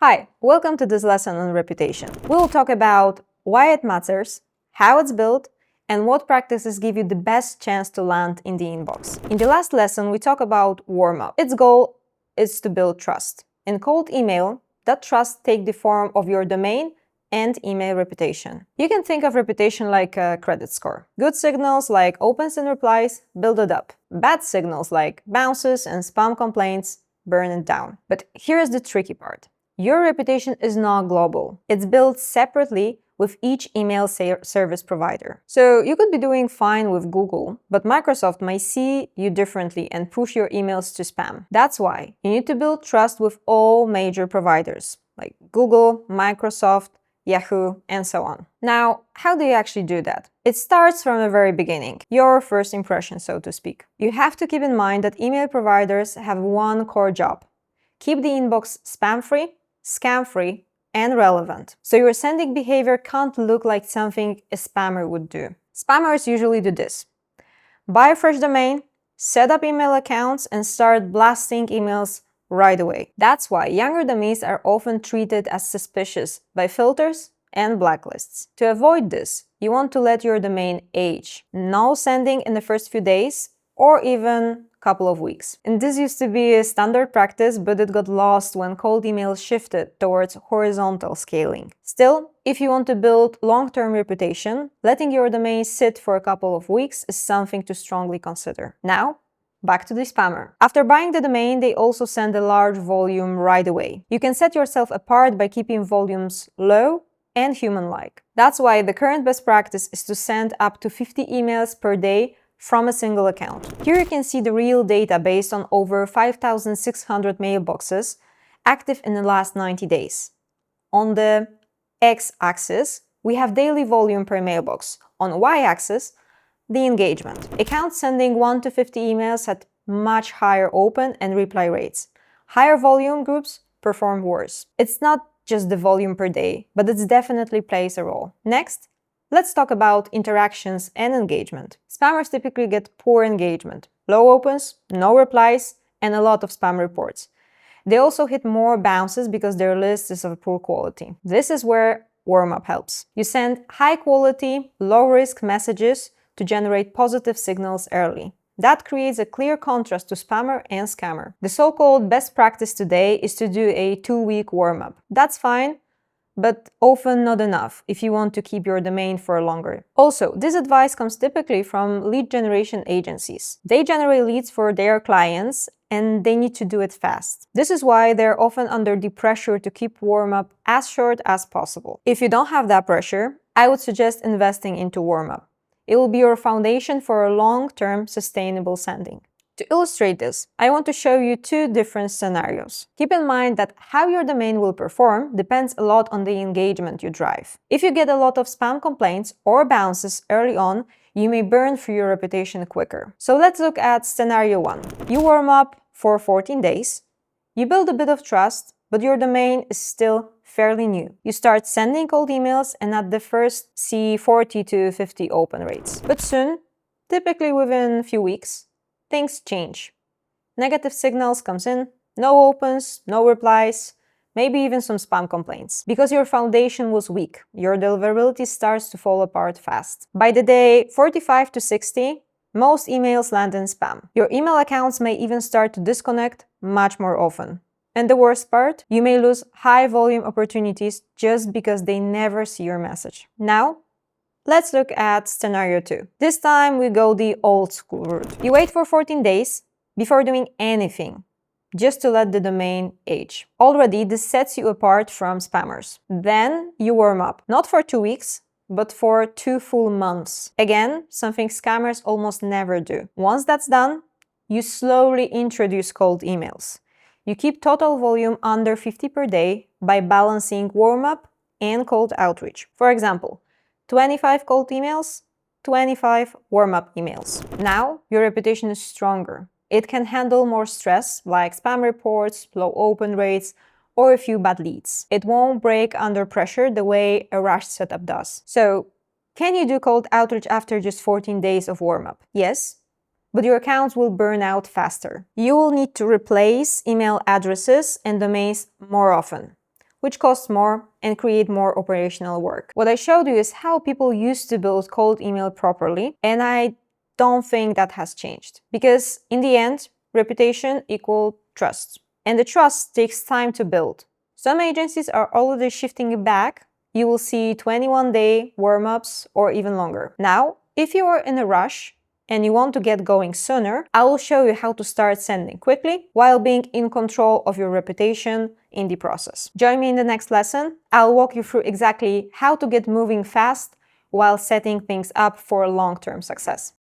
Hi, welcome to this lesson on reputation. We'll talk about why it matters, how it's built, and what practices give you the best chance to land in the inbox. In the last lesson, we talked about warm-up. Its goal is to build trust. In cold email, that trust takes the form of your domain and email reputation. You can think of reputation like a credit score. Good signals like opens and replies build it up. Bad signals like bounces and spam complaints burn it down. But here's the tricky part. Your reputation is not global. It's built separately with each email service provider. So you could be doing fine with Google, but Microsoft may see you differently and push your emails to spam. That's why you need to build trust with all major providers like Google, Microsoft, Yahoo, and so on. Now, how do you actually do that? It starts from the very beginning, your first impression, so to speak. You have to keep in mind that email providers have one core job: keep the inbox spam-free, scam-free, and relevant. So your sending behavior can't look like something a spammer would do. Spammers usually do this: buy a fresh domain, set up email accounts, and start blasting emails right away. That's why younger domains are often treated as suspicious by filters and blacklists. To avoid this, you want to let your domain age. No sending in the first few days or even couple of weeks. And this used to be a standard practice, but it got lost when cold emails shifted towards horizontal scaling. Still, if you want to build long-term reputation, letting your domain sit for a couple of weeks is something to strongly consider. Now, back to the spammer. After buying the domain, they also send a large volume right away. You can set yourself apart by keeping volumes low and human-like. That's why the current best practice is to send up to 50 emails per day from a single account. Here you can see the real data based on over 5,600 mailboxes active in the last 90 days. On the x-axis, we have daily volume per mailbox. On y-axis, the engagement. Accounts sending 1 to 50 emails had much higher open and reply rates. Higher volume groups performed worse. It's not just the volume per day, but it definitely plays a role. Next, let's talk about interactions and engagement. Spammers typically get poor engagement, low opens, no replies, and a lot of spam reports. They also hit more bounces because their list is of poor quality. This is where warm-up helps. You send high-quality, low-risk messages to generate positive signals early. That creates a clear contrast to spammer and scammer. The so-called best practice today is to do a 2-week warm-up. That's fine, but often not enough if you want to keep your domain for longer. Also, this advice comes typically from lead generation agencies. They generate leads for their clients and they need to do it fast. This is why they're often under the pressure to keep warm-up as short as possible. If you don't have that pressure, I would suggest investing into warm-up. It will be your foundation for a long-term sustainable sending. To illustrate this, I want to show you two different scenarios. Keep in mind that how your domain will perform depends a lot on the engagement you drive. If you get a lot of spam complaints or bounces early on, you may burn through your reputation quicker. So let's look at scenario 1. You warm up for 14 days, you build a bit of trust, but your domain is still fairly new. You start sending cold emails and at the first see 40 to 50 open rates. But soon, typically within a few weeks, things change. Negative signals comes in, no opens, no replies, maybe even some spam complaints. Because your foundation was weak, your deliverability starts to fall apart fast. By the day 45 to 60, most emails land in spam. Your email accounts may even start to disconnect much more often. And the worst part, you may lose high volume opportunities just because they never see your message. Now, let's look at scenario 2. This time we go the old school route. You wait for 14 days before doing anything, just to let the domain age. Already, this sets you apart from spammers. Then you warm up, not for 2 weeks, but for 2 full months. Again, something scammers almost never do. Once that's done, you slowly introduce cold emails. You keep total volume under 50 per day by balancing warm-up and cold outreach. For example, 25 cold emails, 25 warm-up emails. Now, your reputation is stronger. It can handle more stress, like spam reports, low open rates, or a few bad leads. It won't break under pressure the way a rushed setup does. So, can you do cold outreach after just 14 days of warm-up? Yes, but your accounts will burn out faster. You will need to replace email addresses and domains more often. which costs more and create more operational work. What I showed you is how people used to build cold email properly, and I don't think that has changed. Because in the end, reputation equals trust. And the trust takes time to build. Some agencies are already shifting it back. You will see 21-day warm-ups or even longer. Now, if you are in a rush and you want to get going sooner, I will show you how to start sending quickly while being in control of your reputation in the process. Join me in the next lesson. I'll walk you through exactly how to get moving fast while setting things up for long-term success.